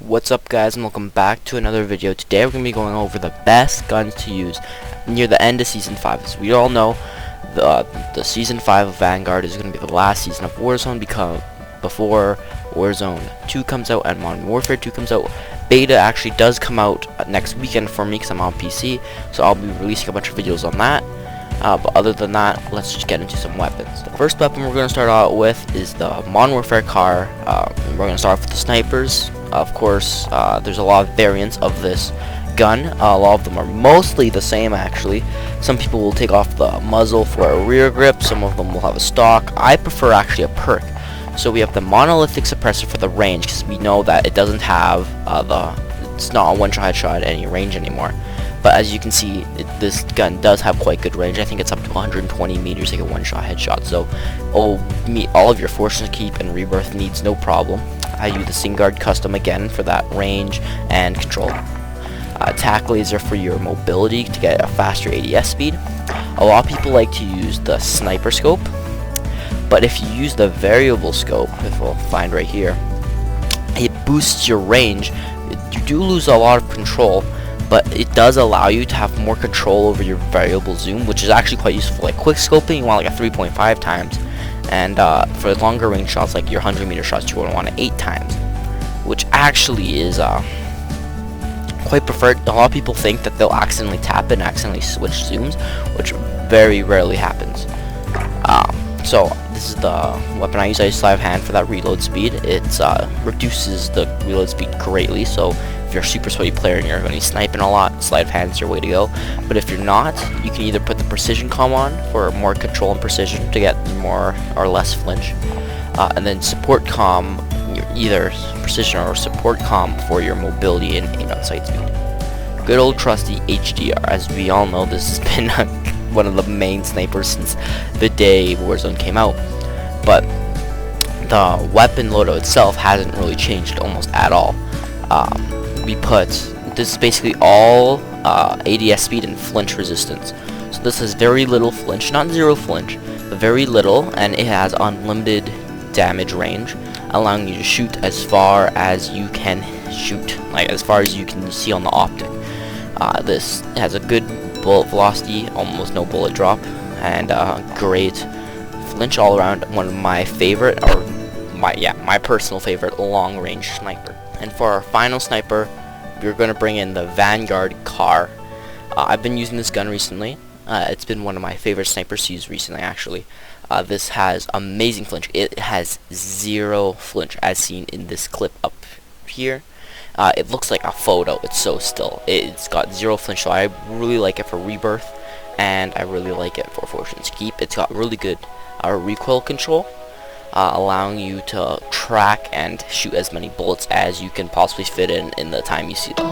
What's up, guys, and welcome back to another video. Today we're going to be going over the best guns to use near the end of Season 5. As we all know, the Season 5 of Vanguard is going to be the last season of Warzone before Warzone 2 comes out and Modern Warfare 2 comes out. Beta actually does come out next weekend for me because I'm on PC, so I'll be releasing a bunch of videos on that. But other than that, let's just get into some weapons. The first weapon we're going to start out with is the Modern Warfare car. We're going to start off with the snipers. Of course, there's a lot of variants of this gun. A lot of them are mostly the same, actually. Some people will take off the muzzle for a rear grip. Some of them will have a stock. I prefer actually a perk. So we have the monolithic suppressor for the range, because we know that it doesn't have it's not a one-shot headshot at any range anymore. But as you can see, this gun does have quite good range. I think it's up to 120 meters, like a one-shot headshot. So, meet all of your fortune keep and rebirth needs, no problem. I use the Vanguard custom again for that range and control. Attack laser for your mobility to get a faster ADS speed. A lot of people like to use the sniper scope, but if you use the variable scope, if we'll find right here, it boosts your range. You do lose a lot of control, but it does allow you to have more control over your variable zoom, which is actually quite useful. Like quick scoping, you want like a 3.5 times, and for longer range shots, like your 100-meter shots, you want to 8 times, which actually is quite preferred. A lot of people think that they'll accidentally tap it and accidentally switch zooms, which very rarely happens. So this is the weapon I use. I use sleight of hand for that reload speed. It reduces the reload speed greatly, so if you're a super sweaty player and you're going to be sniping a lot, sleight of hand is your way to go. But if you're not, you can either put the precision comm on for more control and precision to get more or less flinch, and then support comm, either precision or support comm for your mobility and aim on sight speed. Good old trusty HDR. As we all know, this has been one of the main snipers since the day Warzone came out. But the weapon loadout itself hasn't really changed almost at all. This is basically all ADS speed and flinch resistance. So this has very little flinch, not zero flinch, but very little, and it has unlimited damage range, allowing you to shoot as far as you can shoot, like as far as you can see on the optic. This has a good bullet velocity, almost no bullet drop, and great flinch all around. One of my favorite, or my personal favorite long range sniper. And for our final sniper, we're going to bring in the Vanguard car. I've been using this gun recently. It's been one of my favorite snipers to use recently, actually. This has amazing flinch. It has zero flinch, as seen in this clip up here. It looks like a photo. It's so still. It's got zero flinch, so I really like it for rebirth, and I really like it for fortune's keep. It's got really good recoil control, allowing you to track and shoot as many bullets as you can possibly fit in the time you see them.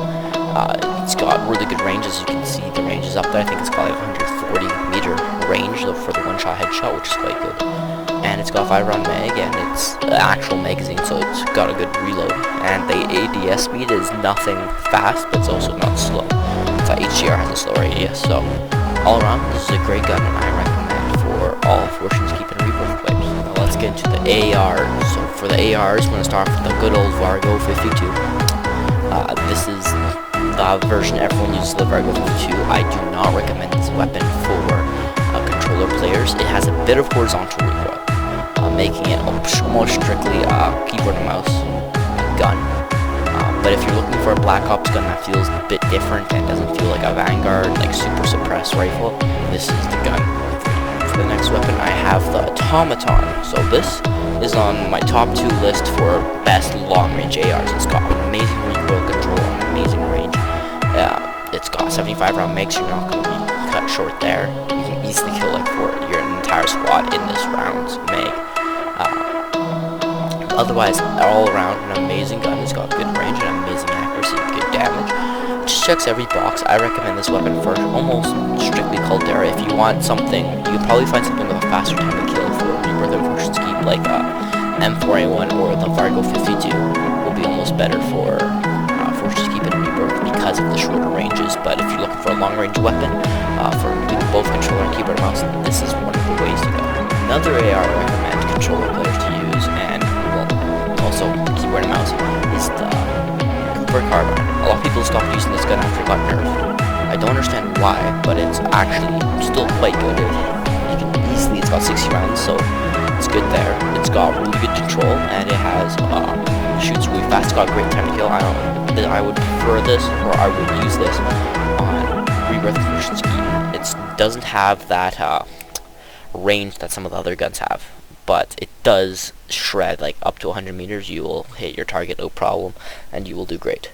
It's got really good range. As you can see, the range is up there. I think it's got like 140-meter range for the one-shot headshot, which is quite good. And it's got a 5-round mag, and it's an actual magazine, so it's got a good reload. And the ADS speed is nothing fast, but it's also not slow. It's like HDR has a slower ADS, so all around, this is a great gun, and I recommend for all fortunes keep and rebirth players. Now let's get into the ARs. So for the ARs, we're going to start with the good old Vargo 52. This is the version everyone uses, the Vargo 52. I do not recommend this weapon for controller players. It has a bit of horizontal recoil, making it almost strictly a keyboard and mouse gun. But if you're looking for a Black Ops gun that feels a bit different and doesn't feel like a Vanguard, like super suppressed rifle, this is the gun. For the next weapon, I have the automaton. So this is on my top 2 list for best long-range ARs. It's got amazing recoil control and amazing range. It's got 75-round mag, so you're not going to be cut short there. You can easily kill like your entire squad in this round's mag. Otherwise, all around, an amazing gun. It's got good range and amazing accuracy and good damage. Just checks every box. I recommend this weapon for almost strictly Caldera. If you want something, you can probably find something with a faster time to kill for rebirth and fortune's keep, like M4A1 or the Vargo 52 will be almost better for fortune's keep and rebirth because of the shorter ranges. But if you're looking for a long-range weapon for both controller and keyboard and mouse, this is one of the ways to go. Another AR I recommend controller players to use, and well, also keyboard and mouse, is the prefer carbine. A lot of people stopped using this gun after it got nerfed. I don't understand why, but it's actually still quite good. It's got 60 rounds, so it's good there. It's got really good control, and it has shoots really fast. It's got great time to kill. I would prefer this, or I would use this on rebirth conversion speed. It doesn't have that range that some of the other guns have, but it does shred. Like up to 100 meters, you will hit your target no problem, and you will do great.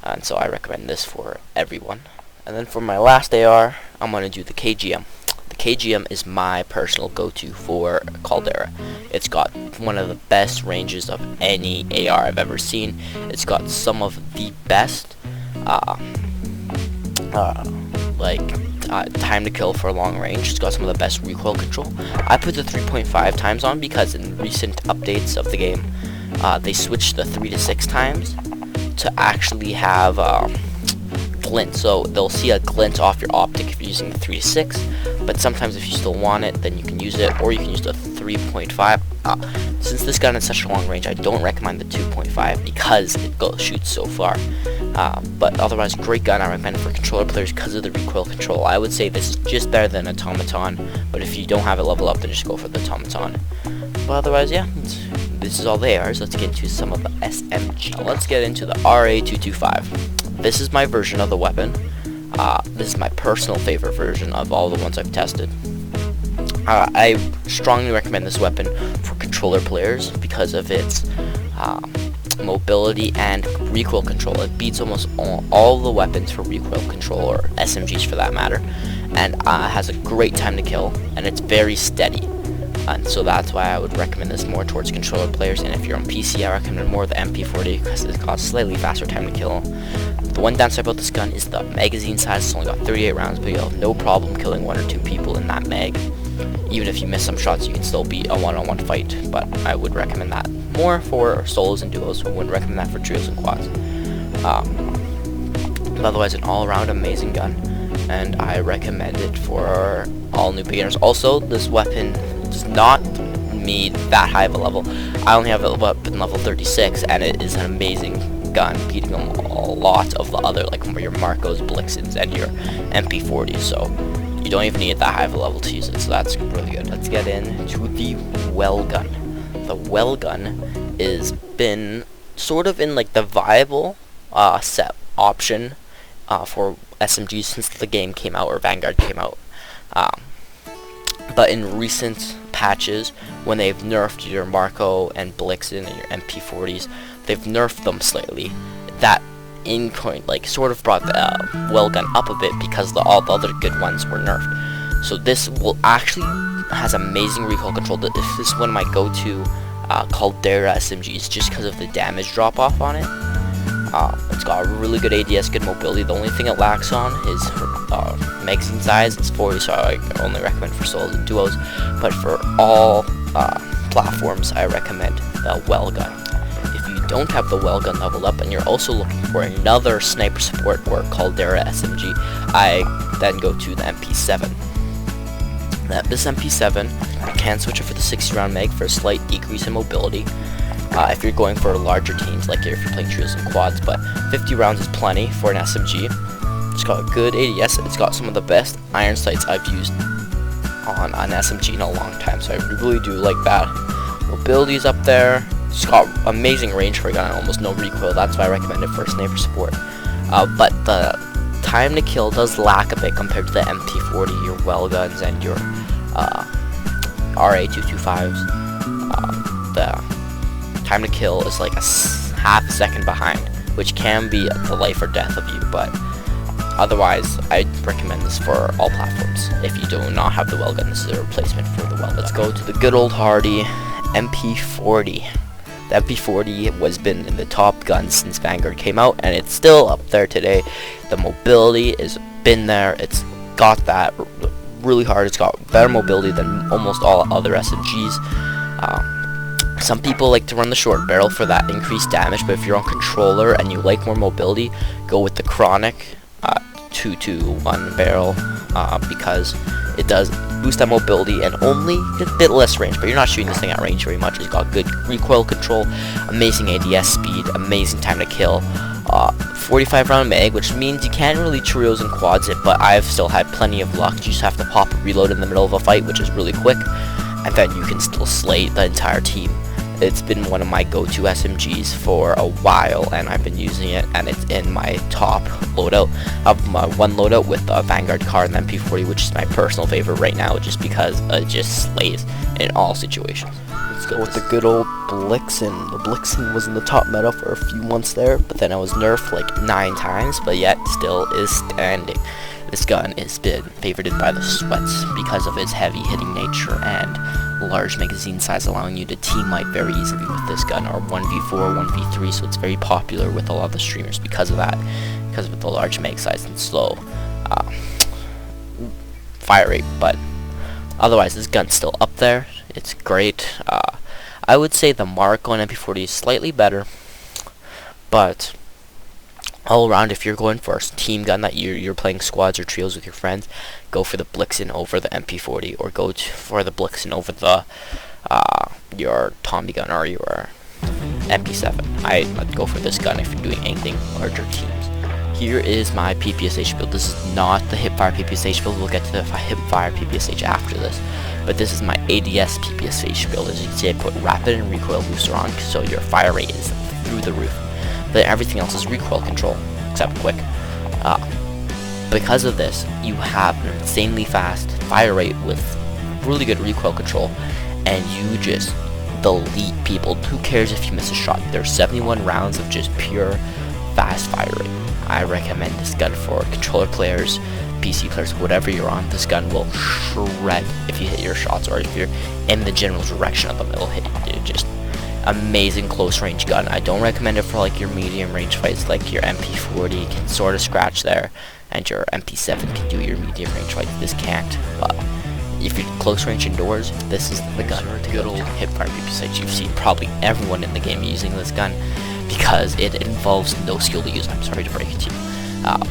And so I recommend this for everyone. And then for my last AR, I'm going to do the KGM. The KGM is my personal go-to for Caldera. It's got one of the best ranges of any AR I've ever seen. It's got some of the best time to kill for long range. It's got some of the best recoil control. I put the 3.5 times on because in recent updates of the game, they switched the 3 to 6 times to actually have glint. So they'll see a glint off your optic if you're using the 3 to 6, but sometimes if you still want it, then you can use it, or you can use the 3.5. Since this gun is such a long range, I don't recommend the 2.5 because it shoots so far. But otherwise, great gun. I recommend it for controller players because of the recoil control. I would say this is just better than automaton, but if you don't have it level up, then just go for the automaton. But otherwise, yeah, this is all they are. So let's get into some of the SMG. Now let's get into the RA225. This is my version of the weapon. This is my personal favorite version of all the ones I've tested. I strongly recommend this weapon for controller players because of its mobility and recoil control. It beats almost all the weapons for recoil control, or SMGs for that matter, and has a great time to kill, and it's very steady. And so that's why I would recommend this more towards controller players. And if you're on PC, I recommend more the MP40 because it's got slightly faster time to kill. The one downside about this gun is the magazine size. It's only got 38 rounds, but you'll have no problem killing 1 or 2 people in that mag. Even if you miss some shots, you can still beat a one-on-one fight. But I would recommend that more for solos and duos. I wouldn't recommend that for trios and quads. But otherwise, an all-around amazing gun, and I recommend it for all new beginners. Also, this weapon does not need that high of a level. I only have it up in level 36, and it is an amazing gun, beating a lot of the other, like your Marcos, Blixons, and your MP40s. So you don't even need that high of a level to use it. So that's really good. Let's get into the wellgun. The wellgun is been sort of in like the viable set option for SMGs since the game came out, or Vanguard came out. But in recent patches, when they've nerfed your Marco and Blixon and your MP40s, they've nerfed them slightly. That sort of brought the wellgun up a bit because all the other good ones were nerfed. So this will actually has amazing recoil control. This is one of my go-to Caldera SMGs just because of the damage drop-off on it. It's got a really good ADS, good mobility. The only thing it lacks on is her magazine size. It's 40, so I only recommend for solos and duos. But for all platforms, I recommend the wellgun. If you don't have the wellgun leveled up and you're also looking for another sniper support or Caldera SMG, I then go to the MP7. This MP7, you can switch it for the 60 round mag for a slight decrease in mobility. If you're going for larger teams, like if you're playing trios and quads, but 50 rounds is plenty for an SMG. It's got a good ADS. It's got some of the best iron sights I've used on an SMG in a long time, so I really do like that. Mobility's up there. It's got amazing range for a gun, almost no recoil. That's why I recommend it for sniper support. But the time to kill does lack a bit compared to the MP40, your wellguns, and your RA225s. The time to kill is like half a second behind, which can be the life or death of you, but otherwise I'd recommend this for all platforms. If you do not have the wellgun, this is a replacement for the wellgun. Let's go to the good old hardy MP40. The MP40 has been in the top guns since Vanguard came out, and it's still up there today. The mobility has been there. It's got that really hard. It's got better mobility than almost all other SMGs. Some people like to run the short barrel for that increased damage, but if you're on controller and you like more mobility, go with the chronic 2-2-1 barrel because it does boost that mobility and only a bit less range, but you're not shooting this thing at range very much. It's got good recoil control, amazing ADS speed, amazing time to kill, 45 round mag, which means you can't really trios and quads it, but I've still had plenty of luck. You just have to pop a reload in the middle of a fight, which is really quick, and then you can still slay the entire team. It's been one of my go-to SMGs for a while, and I've been using it, and it's in my top loadout. I have my one loadout with the Vanguard card and the MP40, which is my personal favorite right now, just because it just slays in all situations. Let's go with the good old Blixon. The Blixon was in the top meta for a few months there, But then I was nerfed like 9 times, but yet still is standing. This gun has been favorited by the sweats because of its heavy hitting nature and large magazine size, allowing you to team wipe very easily with this gun, or 1v4, 1v3, so it's very popular with a lot of the streamers because of that, because of the large mag size and slow fire rate. But otherwise, this gun's still up there. It's great. I would say the Mark on MP40 is slightly better, but all around, if you're going for a team gun that you're playing squads or trios with your friends, go for the Blixon over the MP40, or go for the Blixon over the your Tommy gun or your MP7. I'd go for this gun if you're doing anything larger teams. Here is my PPSH build. This is not the hipfire PPSH build. We'll get to the hipfire PPSH after this. But this is my ADS PPSH build. As you can see, I put rapid and recoil booster on, so your fire rate is through the roof. But everything else is recoil control, except quick. Because of this, you have an insanely fast fire rate with really good recoil control, and you just delete people. Who cares if you miss a shot? There's 71 rounds of just pure fast fire rate. I recommend this gun for controller players, PC players, whatever you're on. This gun will shred if you hit your shots, or if you're in the general direction of them, it'll hit you. Just amazing close range gun. I don't recommend it for like your medium range fights, like your MP40 can sort of scratch there, and your MP7 can do your medium range fights. This can't. But if you're close range indoors, this is the gun. The good old hipfire PPSH. You've seen probably everyone in the game using this gun because it involves no skill to use. I'm sorry to break it to you.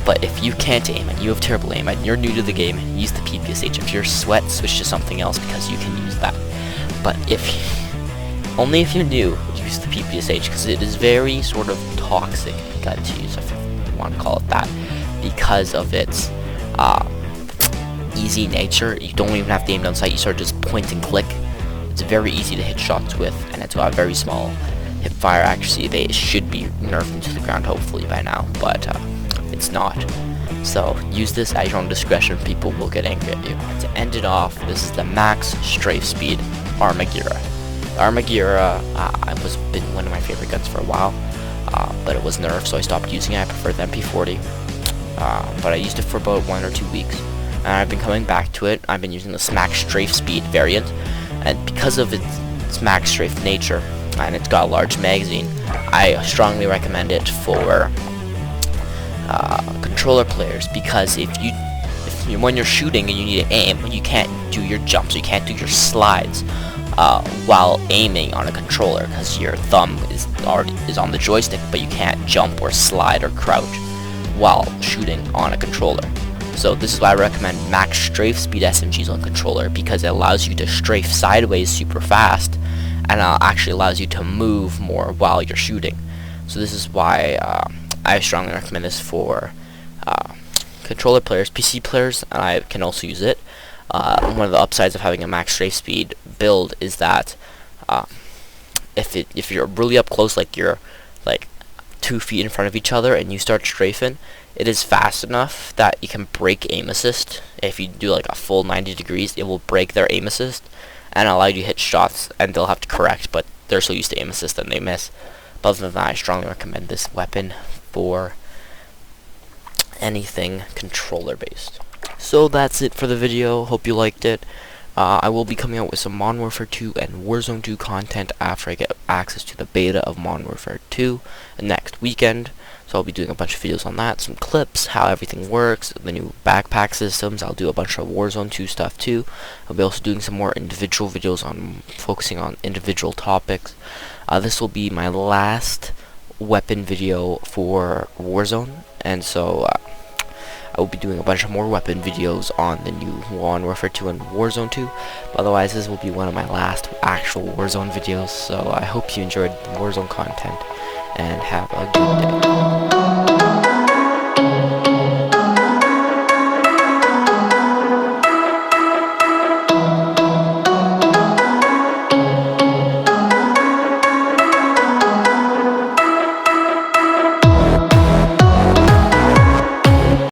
But if you can't aim and you have terrible aim and you're new to the game, use the PPSH. If you're sweat, switch to something else because you can use that. But only if you're new, use the PPSH, because it is very sort of toxic gun to use, if you want to call it that, because of its easy nature. You don't even have to aim down sight, you sort of just point and click. It's very easy to hit shots with, and it's got very small hip fire accuracy. They should be nerfed into the ground hopefully by now, but it's not. So use this at your own discretion. People will get angry at you. To end it off, this is the max strafe speed Armagira. Armagira was been one of my favorite guns for a while, but it was nerfed, so I stopped using it. I prefer the MP40, but I used it for about 1 or 2 weeks, and I've been coming back to it. I've been using the max strafe speed variant, and because of its max strafe nature, and it's got a large magazine, I strongly recommend it for controller players, because when you're shooting and you need to aim, you can't do your jumps, you can't do your slides while aiming on a controller, because your thumb is on the joystick, but you can't jump or slide or crouch while shooting on a controller. So this is why I recommend max strafe speed SMGs on controller, because it allows you to strafe sideways super fast, and actually allows you to move more while you're shooting. So this is why I strongly recommend this for controller players. PC players, and I can also use it. One of the upsides of having a max strafe speed build is that if you're really up close, like you're like 2 feet in front of each other and you start strafing, it is fast enough that you can break aim assist. If you do like a full 90 degrees, it will break their aim assist and allow you to hit shots, and they'll have to correct, but they're so used to aim assist and they miss. But other than that, I strongly recommend this weapon for anything controller based. So that's it for the video. Hope you liked it. I will be coming out with some Modern Warfare 2 and Warzone 2 content after I get access to the beta of Modern Warfare 2 next weekend. So I'll be doing a bunch of videos on that, some clips, how everything works, the new backpack systems. I'll do a bunch of Warzone 2 stuff too. I'll be also doing some more individual videos on focusing on individual topics. This will be my last weapon video for Warzone, and so I will be doing a bunch of more weapon videos on the new Modern Warfare 2 and Warzone 2. But otherwise, this will be one of my last actual Warzone videos, so I hope you enjoyed the Warzone content, and have a good day.